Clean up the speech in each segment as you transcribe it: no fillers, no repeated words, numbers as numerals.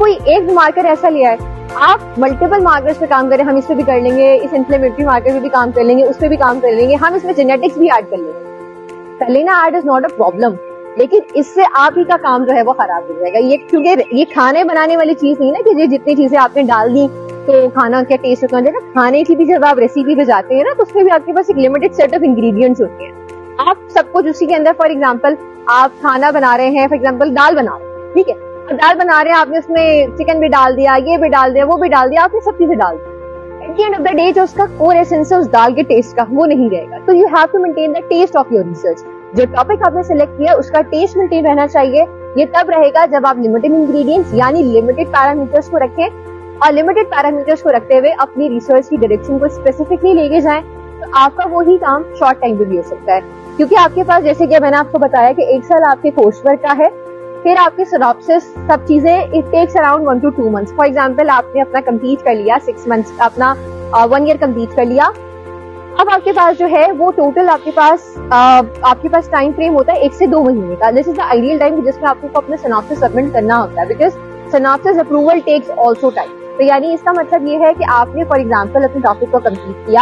कोई एक मार्कर ऐसा लिया है, आप मल्टीपल मार्कर्स पे काम करें, हम इस पे भी कर लेंगे, इस इन्फ्लेमेटरी मार्कर पे भी काम कर लेंगे, उस पे भी काम कर लेंगे, हम इसमें जेनेटिक्स भी ऐड कर लेंगे। कर लेना add is not a problem, लेकिन इससे आप ही का काम जो है वो खराब हो जाएगा। ये क्योंकि ये खाने बनाने वाली चीज नहीं ना कि ये जितनी चीजें आपने डाल दी तो खाना क्या टेस्ट होता है ना। खाने की भी जब आप रेसिपी पे जाते हैं ना तो उसमें भी आपके पास एक लिमिटेड सेट ऑफ इंग्रेडिएंट्स होते हैं। आप सब कुछ उसी के अंदर, फॉर एग्जांपल आप खाना बना रहे हैं, फॉर एग्जांपल दाल बना रहे हैं, ठीक है, दाल बना रहे हैं, आपने उसमें चिकन भी डाल दिया, ये भी डाल दिया, वो भी डाल दिया, आपने सब चीजें डाल दी। At the end of the day जो उसका कोर एसेंस है उस दाल के टेस्ट का, वो नहीं रहेगा। तो you have to maintain the taste of your research. जो टॉपिक आपने सिलेक्ट किया उसका टेस्ट मेंटेन रहना चाहिए। ये तब रहेगा जब आप लिमिटेड इंग्रेडिएंट्स यानी लिमिटेड पैरामीटर्स को रखें, और लिमिटेड पैरामीटर्स को रखते हुए अपनी रिसर्च की डायरेक्शन को स्पेसिफिकली लेके जाएं, तो आपका वही काम शॉर्ट टाइम पे भी हो सकता है। क्योंकि आपके पास, जैसे कि मैंने आपको बताया कि 1 साल आपके कोर्स वर्क का है, फिर आपके सिनॉप्सिस सब चीजें it takes around 1 to 2 months। For example आपने अपना कंप्लीट कर लिया 6 months, अपना 1 year कंप्लीट कर लिया। अब आपके पास जो है वो टोटल आपके पास टाइम फ्रेम होता है 1 से 2 महीने का। This is the ideal time जिसमें आपको अपने सिनॉप्सिस सबमिट करना होता है, because synopsis approval takes also time. तो यानी इसका मतलब ये है कि आपने फॉर एग्जांपल अपने टॉपिक को कंप्लीट किया,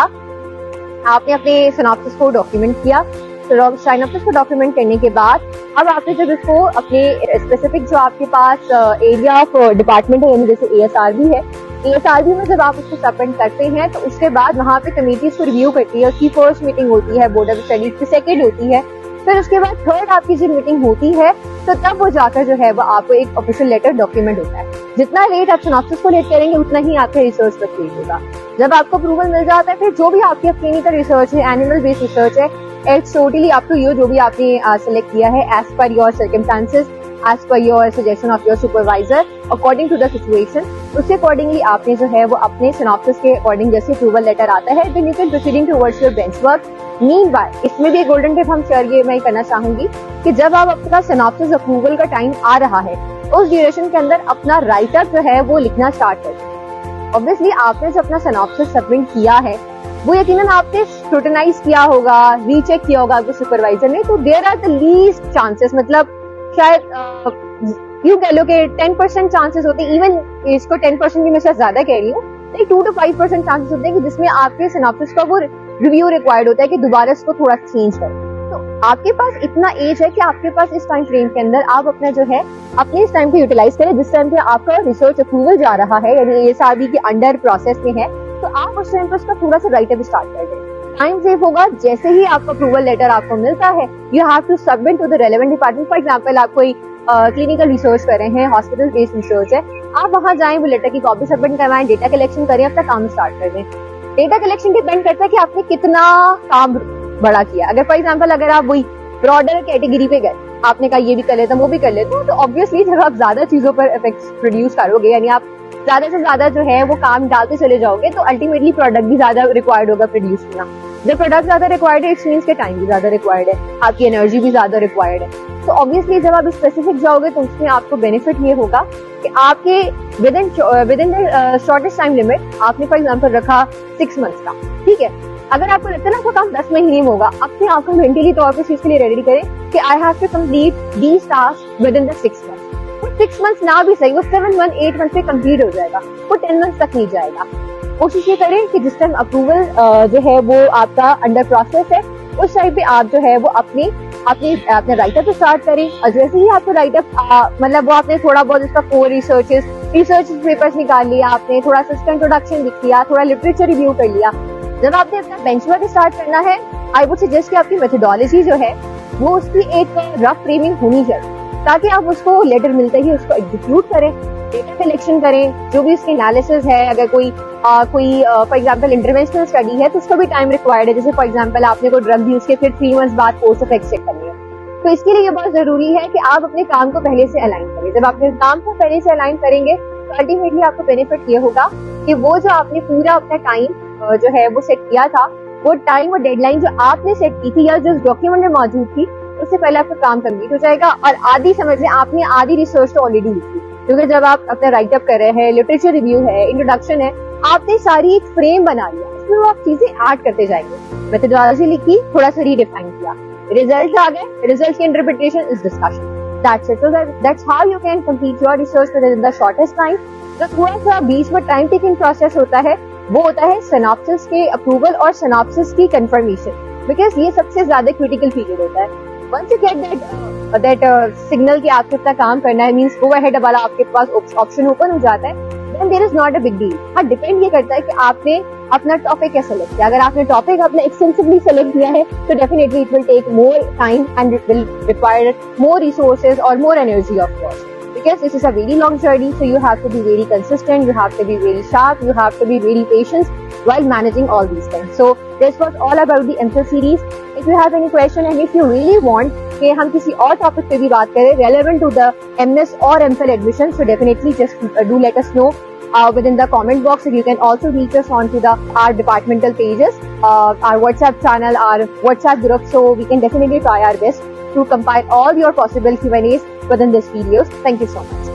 आपने अपने सिनॉप्सिस को डॉक्यूमेंट किया, सिनॉप्सिस को डॉक्यूमेंट करने के बाद अब आपने जब इसको अपने स्पेसिफिक जो आपके पास एरिया ऑफ डिपार्टमेंट है, यानी जैसे ASRB है, ASRB में जब आप उसको सबमिट करते हैं तो उसके बाद वहाँ पे कमेटी इसको रिव्यू करती है। उसकी फर्स्ट मीटिंग होती है बोर्ड ऑफ स्टडीज की, सेकेंड होती है, फिर उसके बाद थर्ड आपकी जो मीटिंग होती है तो तब वो जाकर जो है वो आपको एक ऑफिशियल लेटर डॉक्यूमेंट होता है। जितना लेट आप सिनॉप्सिस को लेट करेंगे उतना ही आपका रिसर्च पर लेट होगा। जब आपको अप्रूवल मिल जाता है, फिर जो भी आपकी क्लिनिकल रिसर्च है, एनिमल बेस्ड रिसर्च है, it's totally up to you, जो भी आपने सेलेक्ट किया है as per your circumstances, as per your suggestion of your supervisor, according to the situation, उसके अकॉर्डिंगली आपने जो है वो अपने सिनॉप्सिस के अकॉर्डिंग जैसे अप्रूवल लेटर आता है, then you can proceeding towards your benchmark. Meanwhile इसमें भी एक गोल्डन टिप हम शेयर ये मैं करना चाहूंगी कि जब आप आपका सिनॉप्सिस अप्रूवल का टाइम आ रहा है, उस ड्यूरेशन के अंदर अपना राइटअप जो है वो लिखना स्टार्ट करें। ऑब्वियसली आपने जो अपना सिनॉप्सिस सबमिट किया है वो यकीनन आपने स्क्रूटनाइज किया होगा, रीचेक किया होगा आपके सुपरवाइजर ने, तो there are the least chances, मतलब शायद यूं कह लो कि 10% चांसेस होते हैं, इवन इसको 10% भी मैं शायद ज्यादा कह रही हूँ, 2 to 5% चांसेस होते हैं कि जिसमें आपके सिनॉप्सिस का वो रिव्यू रिक्वायर्ड होता है कि दोबारा इसको थोड़ा चेंज करें। तो आपके पास इतना एज है कि आपके पास इस टाइम फ्रेम के अंदर आप अपना जो है अपने इस टाइम को यूटिलाइज करें, जिस टाइम पे आपका रिसर्च अप्रूवल जा रहा है, यानी ASRB के अंडर प्रोसेस में है, तो आप उस टाइम पर उसका थोड़ा सा राइटअप स्टार्ट कर दें। टाइम सेव होगा। जैसे ही आपका अप्रूवल लेटर आपको मिलता है, you have to submit to the relevant department. For example आप कोई क्लिनिकल रिसर्च कर रहे हैं, हॉस्पिटल बेस्ड रिसर्च है, आप वहां जाएं, वो लेटर की कॉपी सबमिट करवाएं, डेटा कलेक्शन करें, अपना काम स्टार्ट कर दें। डेटा कलेक्शन डिपेंड करता है कि आपने कितना काम बड़ा किया। अगर फॉर एग्जांपल अगर आप वही ब्रॉडर कैटेगरी पे गए, आपने कहा ये भी कर लेता हूँ वो भी कर लेता हूँ, तो ऑब्वियसली जब आप ज्यादा चीजों पर इफेक्ट्स प्रोड्यूस करोगे, यानी आप ज्यादा से ज्यादा जो है वो काम डालते चले जाओगे, तो अल्टीमेटली प्रोडक्ट भी ज्यादा रिक्वायर्ड होगा प्रोड्यूस करना। जब प्रोडक्ट ज्यादा रिक्वायर्ड है, इट मींस के टाइम भी ज्यादा रिक्वायर्ड है, आपकी एनर्जी भी ज्यादा रिक्वायर्ड है। तो ऑब्वियसली जब आप स्पेसिफिक जाओगे तो उसमें आपको बेनिफिट ये होगा कि आपके with in the shortest time limit आपने फॉर एग्जांपल रखा 6 months का, ठीक है, अगर आपको लगता है ना काम 10 महीने में होगा, अपने आप को मेंटली तौर पर चीज के लिए रेडी करें कि I have to complete these task within the 6 months। 6 months ना भी सही, वो 7 month 8 month पे कंप्लीट हो जाएगा, वो 10 months तक नहीं जाएगा। कोशिश ये करें कि जिस टाइम अप्रूवल जो है वो आपका अंडर प्रोसेस है, उस टाइम पे आप जो है वो अपने राइटअप स्टार्ट करें। और जैसे ही आपको राइटअप मतलब वो आपने थोड़ा बहुत उसका कोर रिसर्च पेपर्स निकाल लिया, आपने थोड़ा सा इंट्रोडक्शन लिख लिया, थोड़ा लिटरेचर रिव्यू कर लिया, जब आपने अपना बेंचमार्क स्टार्ट करना है, आई वुड सजेस्ट कि आपकी मेथोडोलॉजी जो है वो उसकी एक रफ फ्रेमिंग होनी चाहिए, ताकि आप उसको लेटर मिलते ही उसको एग्जीक्यूट करें, डेटा कलेक्शन करें, जो भी उसकी एनालिसिस है। अगर कोई फॉर एग्जांपल इंटरवेंशनल स्टडी है तो उसको भी टाइम रिक्वायर्ड है, जैसे फॉर एग्जांपल आपने कोई ड्रग यूज के फिर 3 months बाद कोर्स इफेक्ट चेक करनी है, तो इसके लिए ये बहुत जरूरी है कि आप अपने काम को पहले से अलाइन करें। जब आप अपने काम को पहले से अलाइन करेंगे तो अल्टीमेटली आपको बेनिफिट ये होगा कि वो जो आपने पूरा अपना टाइम जो है वो सेट किया था, वो टाइम और डेडलाइन जो आपने सेट की थी या जो डॉक्यूमेंट में मौजूद थी, उससे पहले आपका काम कंप्लीट हो जाएगा। और आधी समझ लें आपने आधी रिसर्च तो ऑलरेडी लिखी, क्योंकि जब आप अपना राइटअप कर रहे हैं, लिटरेचर रिव्यू है, इंट्रोडक्शन है, आपने सारी एक फ्रेम बना लिया, इसमें वो आप चीजें ऐड करते जाएंगे। मेथोडोलॉजी लिखी, थोड़ा सा रीडिफाइन किया, रिजल्ट आ गए, रिजल्ट की interpretation is discussion. That's it. So that's how you can complete your research within the shortest time. जो थोड़ा सा बीच में टाइम टेकिंग प्रोसेस होता है वो होता है सिनॉप्सिस के अप्रूवल और सिनॉप्सिस की कंफर्मेशन, बिकॉज ये सबसे ज्यादा क्रिटिकल पीरियड होता है. Once you get that signal कि आपको इतना काम करना है, मींस गो अहेड वाला आपके पास ऑप्शन ओपन हो जाता है, then there is not a big deal. हाँ, डिपेंड ये करता है कि आपने अपना टॉपिक क्या सेलेक्ट किया. अगर आपने टॉपिक अपना एक्सटेंसिवली सेलेक्ट किया है तो definitely it will take more time and it will require more resources or more energy, of course, because this is a very long journey. So you have to be very consistent, you have to be very sharp, you have to be very patient while managing all these things. So this was all about the MPhil series. If you have any question and if you really want कि हम किसी और topic पे भी बात करें relevant to the MS or MPhil admission, so definitely just do let us know within the comment box. And you can also reach us on to our departmental pages, our WhatsApp channel, our WhatsApp group. So we can definitely try our best to compile all your possible Q&As within this videos. Thank you so much.